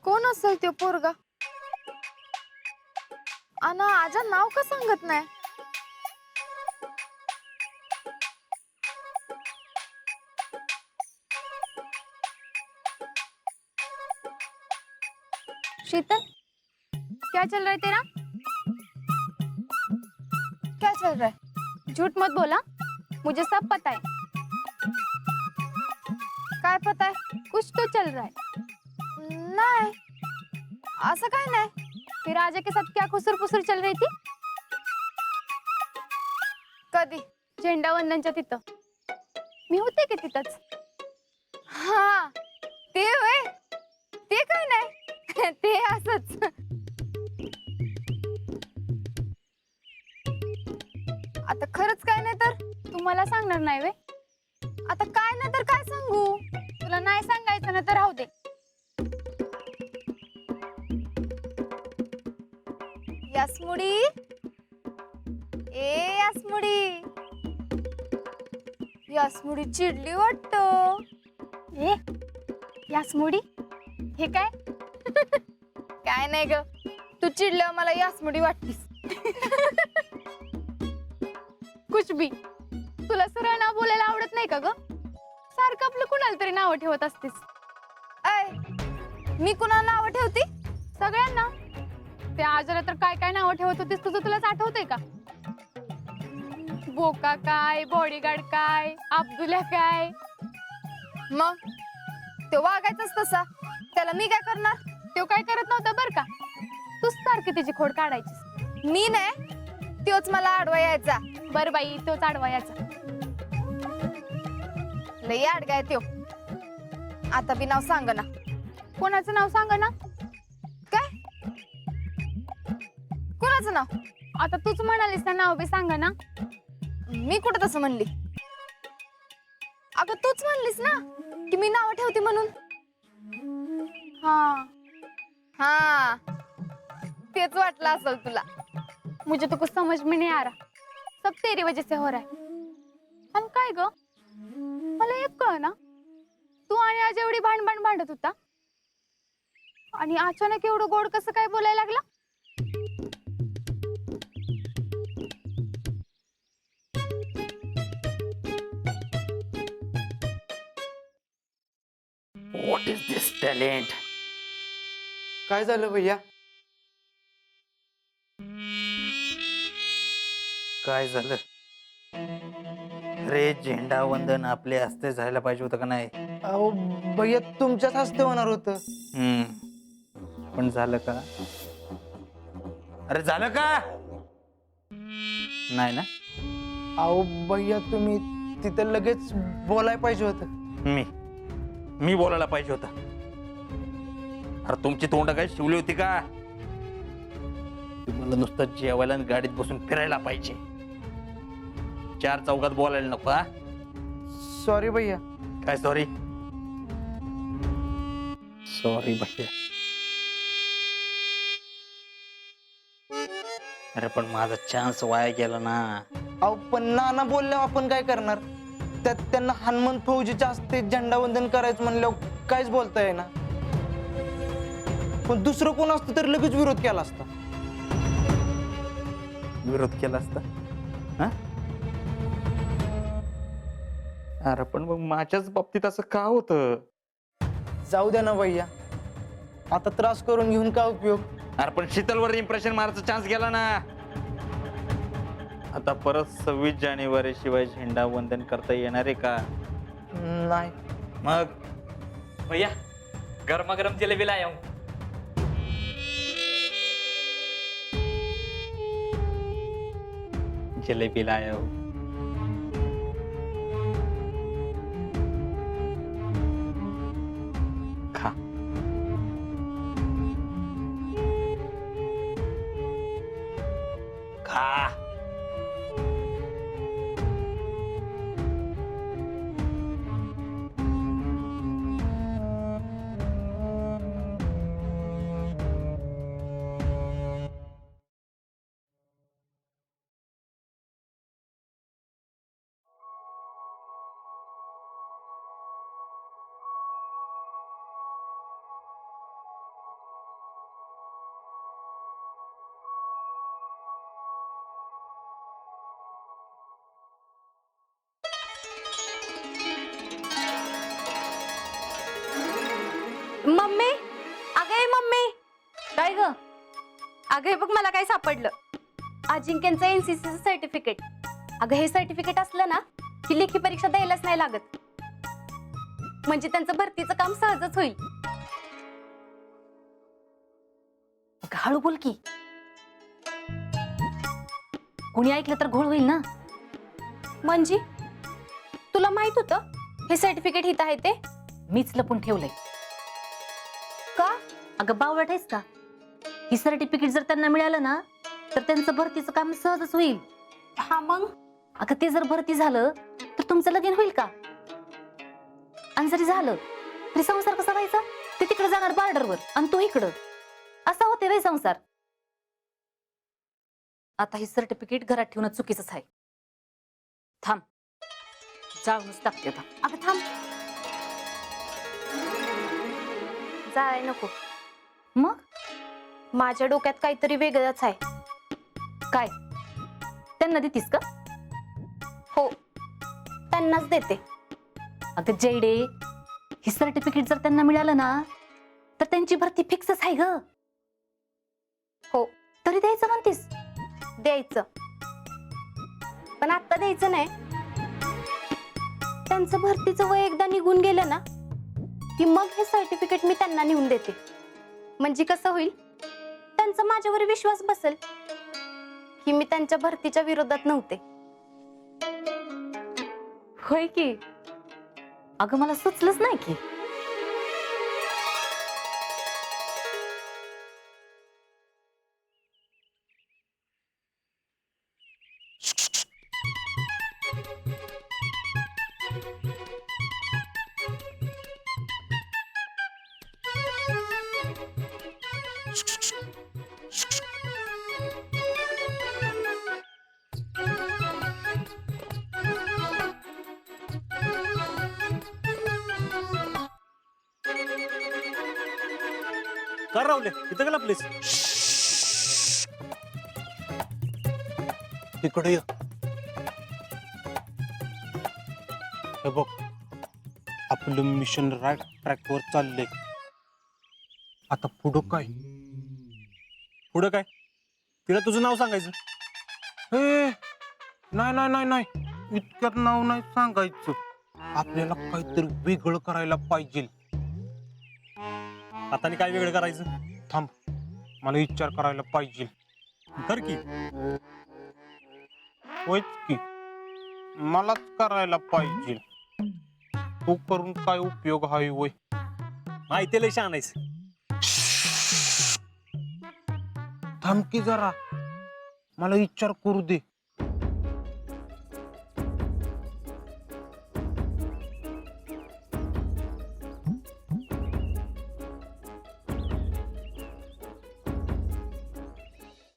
कोण असेल तो पोरगा? अन आजा नाव का सांगत नाही? शीतल, क्या चल रहा है तेरा? क्या चल रहा है? झूठ मत बोला, मुझे सब पता है। काय पता है? कुछ तो चल रहा है। नहीं, असं काय नाही। फिर आजा के साथ क्या खुसर पुसर चल रही थी? कधी? झेंडा वंदनच्या तिथं मी होते की तिथंच। हा, ते होय, ते काय नाही ते असंच। आता खरंच काय नाही तर तू मला सांगणार नाही वे? आता काय नाही तर काय सांगू? तुला नाही सांगायचं ना तर राहू दे। यासमुडी, ए यासमुडी, यासमुडी चिडली वाटतं। ए यासमुडी, हे काय? काय नाही ग, तू चिडल्यावर मला यासमुडी वाटतीस। कुछ भी, तुला सरळ नाव बोलायला आवडत नाही का ग? सारखं आपलं कुणाला तरी नाव ठेवत असतीस। ऐ, मी कुणाला नाव ठेवती? सगळ्यांना। त्या आजाला तर काय काय नाव ठेवत होतीस तुझं तुलाच आठवतंय का? बोका काय, बॉडीगार्ड काय, अब्दुल्ला काय? मग तो वागायचाच तसा, त्याला मी काय करणार? तो काय करत नव्हता बर का, तूच सारखी तिची खोड काढायची। मी नाही, तोच मला आडवा यायचा। बर बाई, तोच आडवा यायचा। लई आडगाय त्यो। आता बी नाव सांग ना। कोणाचं नाव सांग ना? काय? कोणाचं नाव? आता तूच म्हणालीस ना नाव बी सांग ना। मी कुठं तसं म्हणली? अगं तूच म्हणलीस ना की मी नाव ठेवते म्हणून। हाँ हाँ, तेच वाटलं असेल तुला। मुझे तो कुछ समझ में नहीं आ रहा, सब तेरी वजह से हो रहा है। आणि काय ग, मला एक कळ ना, तू आणि आज एवढी भांडण भांडत होता आणि अचानक एवढं गोड कसं काय बोलायला लागला? What is this talent? काय झालं भैया? काय झालं? रे झेंडा वंदन आपले हस्ते जायला पाहिजे होतं का नाही? अहो भैया, तुमच्याच हस्ते होणार होतं। पण झालं का? अरे झालं का? नाही ना? अहो भैया, तुम्ही तिथं लगेच बोलायला पाहिजे होतं। मी बोलायला पाहिजे होता। अरे तुमची तोंड काय शिवली होती का? तुम्हाला नुसतं जेवायला आणि गाडीत बसून फिरायला पाहिजे, चार चौकात बोलायला नको। हा, सॉरी भैया। काय सॉरी? सॉरी भैया। अरे पण माझा चान्स वाया गेला ना। अहो पण नाना बोलल्यावर आपण काय करणार? त्यात त्यांना हनुमंत फौजीच्या हस्ते झेंडावंदन करायचं म्हणल्यावर काहीच बोलता येईना। पण दुसरं कोण असतं तर लगेच विरोध केला असता। विरोध केला असता? हा? अरे पण मग माझ्याच बाबतीत असं का होतं? जाऊ द्या ना भैया, आता त्रास करून घेऊन काय उपयोग? अरे पण शीतलवर इम्प्रेशन मारायचा चान्स गेला ना। आता परत 26 जानेवारी शिवाय झेंडा वंदन करता येणार आहे का? नाही। मग भैया, गरमागरम जलेबी लाया हूं। जलेबी लाया हो। खा। खा। मम्मी, अगं ए मम्मी. काय ग? अगं हे बघ मला काय सापडलं. अजिंक्यांचं एनसीसी सर्टिफिकेट. अगं हे सर्टिफिकेट असलं ना की लेखी परीक्षा द्यायलाच नाही लागत. म्हणजे त्यांचं भरतीचं काम सहजच होईल. अगं हळू बोल की, कुणी ऐकलं तर घोळ होईल ना. म्हणजे तुला माहित होतं हे सर्टिफिकेट हित आहे ते? मीच लपून ठेवलंय. का? अगं बावळट आहेस का? ही सर्टिफिकेट जर त्यांना मिळालं ना तर त्यांचं भरतीचं काम सहजच होईल. हा मग अगं ते जर भरती झालं तर तुमचं लगीन होईल का? आणि जरी झालं तरी संसार कसा व्हायचा? ते तिकडे जाणार बॉर्डरवर आणि तो इकडं. असा होते रे संसार. आता ही सर्टिफिकेट घरात ठेवणं चुकीचंच आहे. थांब, जाळूनच टाकते आता. अगं थांब. जाय नको. मग माझ्या डोक्यात काहीतरी वेगळंच आहे. काय त्यांना देतीस का? हो, त्यांनाच देते. अगं जयडे, ही सर्टिफिकेट जर त्यांना मिळालं ना तर त्यांची भरती फिक्सच आहे ग. हो, तरी द्यायचं म्हणतीस? द्यायचं. पण आता द्यायचं नाही. त्यांचं भरतीचं वय एकदा निघून गेलं ना की मग हे सर्टिफिकेट मी त्यांना नेऊन देते. म्हणजे कसं होईल, त्यांचा माझ्यावर विश्वास बसेल की मी त्यांच्या भरतीच्या विरोधात नव्हते. होय की. अगं मला सुचलंच नाही की. कर रावले इथं गेला प्लीज. इकडे ये. हे बघ, आपलं मिशन राईट ट्रॅकवर चाललंय. आता पुढं काय? पुढं काय? तिला तुझं नाव सांगायचं. हे नाही नाही नाही नाही, इतक्यात नाव नाही सांगायचं. आपल्याला काहीतरी वेगळं करायला पाहिजे. आता काय वेगळं करायचं? थांब, मला विचार करायला पाहिजे. कर की. होयच की, मलाच करायला पाहिजे. तू करून काय उपयोग आहे वय? माहिती लय छान आहेस. थांब की जरा, मला विचार करू दे.